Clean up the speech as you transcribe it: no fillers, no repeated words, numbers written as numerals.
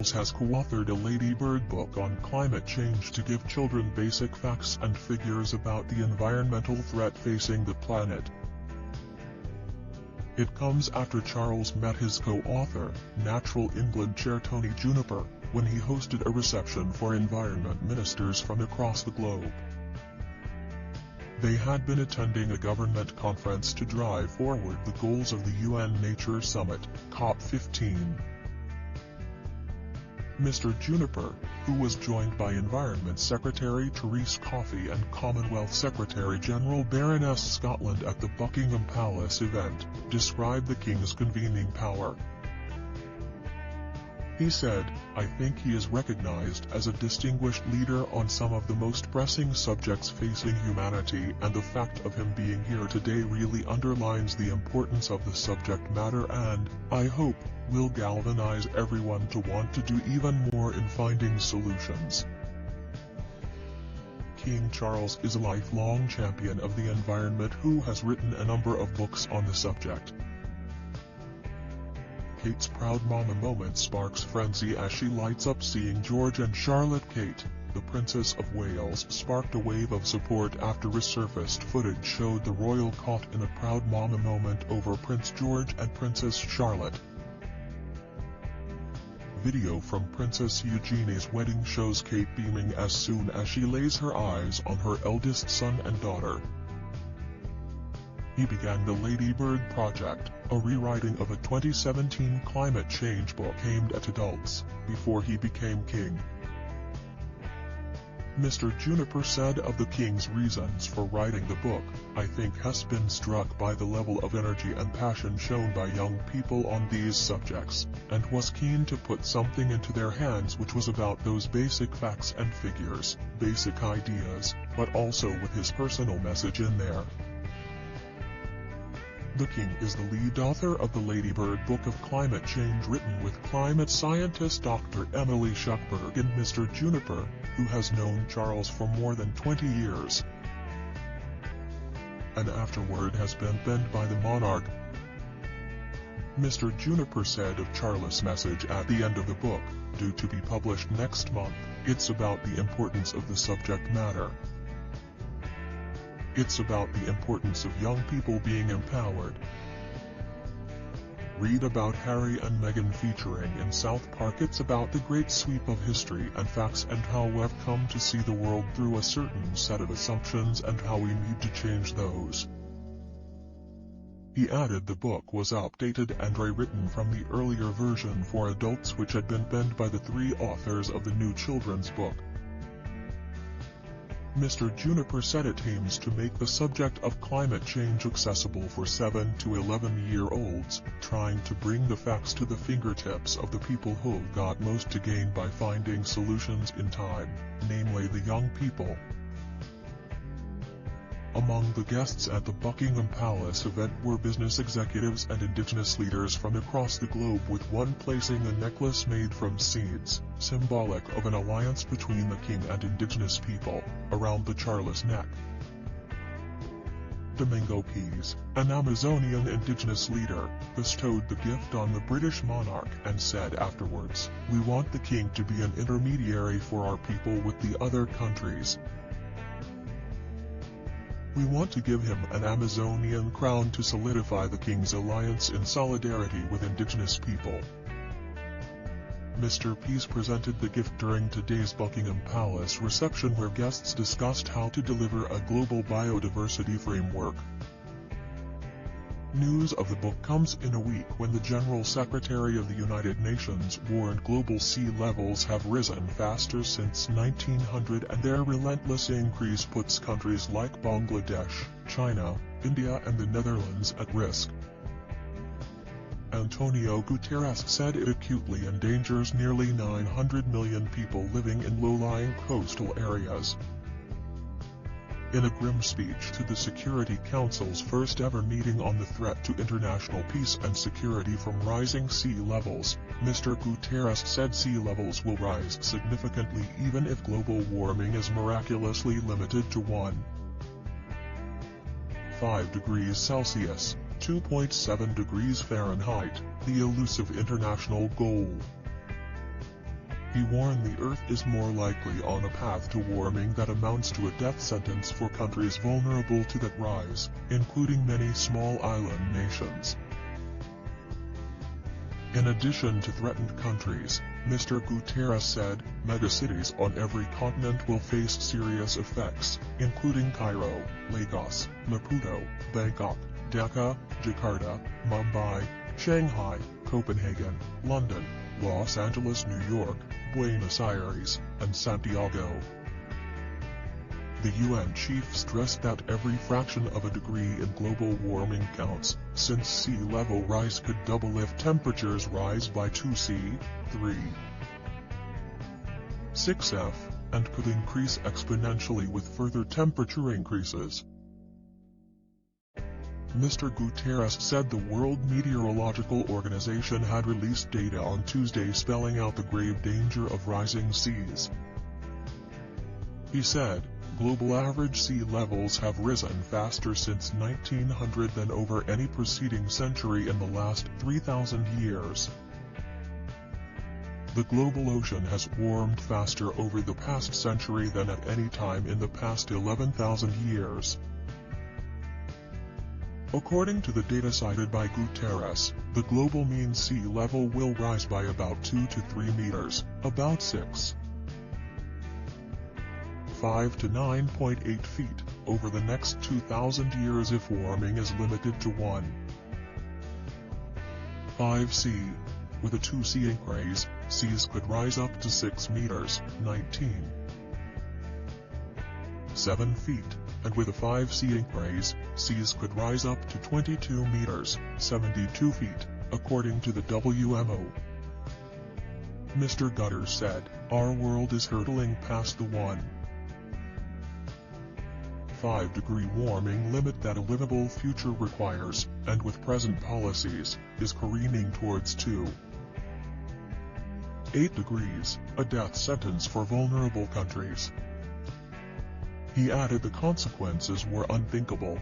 Kings has co-authored a Ladybird book on climate change to give children basic facts and figures about the environmental threat facing the planet. It comes after Charles met his co-author, Natural England Chair Tony Juniper, when he hosted a reception for environment ministers from across the globe. They had been attending a government conference to drive forward the goals of the UN Nature Summit, COP15. Mr. Juniper, who was joined by Environment Secretary Therese Coffey and Commonwealth Secretary-General Baroness Scotland at the Buckingham Palace event, described the King's convening power. He said, "I think he is recognized as a distinguished leader on some of the most pressing subjects facing humanity, and the fact of him being here today really underlines the importance of the subject matter and, I hope, will galvanize everyone to want to do even more in finding solutions." King Charles is a lifelong champion of the environment who has written a number of books on the subject. Kate's proud mama moment sparks frenzy as she lights up seeing George and Charlotte. Kate, the Princess of Wales, sparked a wave of support after resurfaced footage showed the royal caught in a proud mama moment over Prince George and Princess Charlotte. Video from Princess Eugenie's wedding shows Kate beaming as soon as she lays her eyes on her eldest son and daughter. He began the Ladybird project, a rewriting of a 2017 climate change book aimed at adults, before he became king. Mr. Juniper said of the King's reasons for writing the book, "I think has been struck by the level of energy and passion shown by young people on these subjects, and was keen to put something into their hands which was about those basic facts and figures, basic ideas, but also with his personal message in there." The King is the lead author of the Ladybird Book of Climate Change, written with climate scientist Dr. Emily Schuckberg and Mr. Juniper, who has known Charles for more than 20 years. And afterward has been penned by the monarch. Mr. Juniper said of Charles' message at the end of the book, due to be published next month, "It's about the importance of the subject matter. It's about the importance of young people being empowered." Read about Harry and Meghan featuring in South Park. It's about the great sweep of history and facts and how we've come to see the world through a certain set of assumptions and how we need to change those. He added the book was updated and rewritten from the earlier version for adults which had been penned by the three authors of the new children's book. Mr. Juniper said it aims to make the subject of climate change accessible for 7 to 11-year-olds, trying to bring the facts to the fingertips of the people who've got most to gain by finding solutions in time, namely the young people. Among the guests at the Buckingham Palace event were business executives and indigenous leaders from across the globe, with one placing a necklace made from seeds, symbolic of an alliance between the King and indigenous people, around the Charles' neck. Domingo Pease, an Amazonian indigenous leader, bestowed the gift on the British monarch and said afterwards, "We want the King to be an intermediary for our people with the other countries. We want to give him an Amazonian crown to solidify the King's alliance in solidarity with indigenous people." Mr. Pease presented the gift during today's Buckingham Palace reception, where guests discussed how to deliver a global biodiversity framework. News of the book comes in a week when the General Secretary of the United Nations warned global sea levels have risen faster since 1900, and their relentless increase puts countries like Bangladesh, China, India and the Netherlands at risk. Antonio Guterres said it acutely endangers nearly 900 million people living in low-lying coastal areas. In a grim speech to the Security Council's first-ever meeting on the threat to international peace and security from rising sea levels, Mr. Guterres said sea levels will rise significantly even if global warming is miraculously limited to 1.5 degrees Celsius, 2.7 degrees Fahrenheit, the elusive international goal. He warned the Earth is more likely on a path to warming that amounts to a death sentence for countries vulnerable to that rise, including many small island nations. In addition to threatened countries, Mr. Guterres said, megacities on every continent will face serious effects, including Cairo, Lagos, Maputo, Bangkok, Dhaka, Jakarta, Mumbai, Shanghai, Copenhagen, London, Los Angeles, New York, Buenos Aires, and Santiago. The UN chief stressed that every fraction of a degree in global warming counts, since sea level rise could double if temperatures rise by 2°C, 3.6°F, and could increase exponentially with further temperature increases. Mr. Guterres said the World Meteorological Organization had released data on Tuesday spelling out the grave danger of rising seas. He said, global average sea levels have risen faster since 1900 than over any preceding century in the last 3,000 years. The global ocean has warmed faster over the past century than at any time in the past 11,000 years. According to the data cited by Guterres, the global mean sea level will rise by about 2 to 3 meters, about 6.5 to 9.8 feet, over the next 2,000 years if warming is limited to 1.5°C. With a 2°C increase, seas could rise up to 6 meters, 19.7 feet, and with a 5°C increase, seas could rise up to 22 meters, 72 feet, according to the WMO. Mr. Guterres said, our world is hurtling past the 1.5-degree warming limit that a livable future requires, and with present policies, is careening towards 2.8 degrees, a death sentence for vulnerable countries. He added the consequences were unthinkable.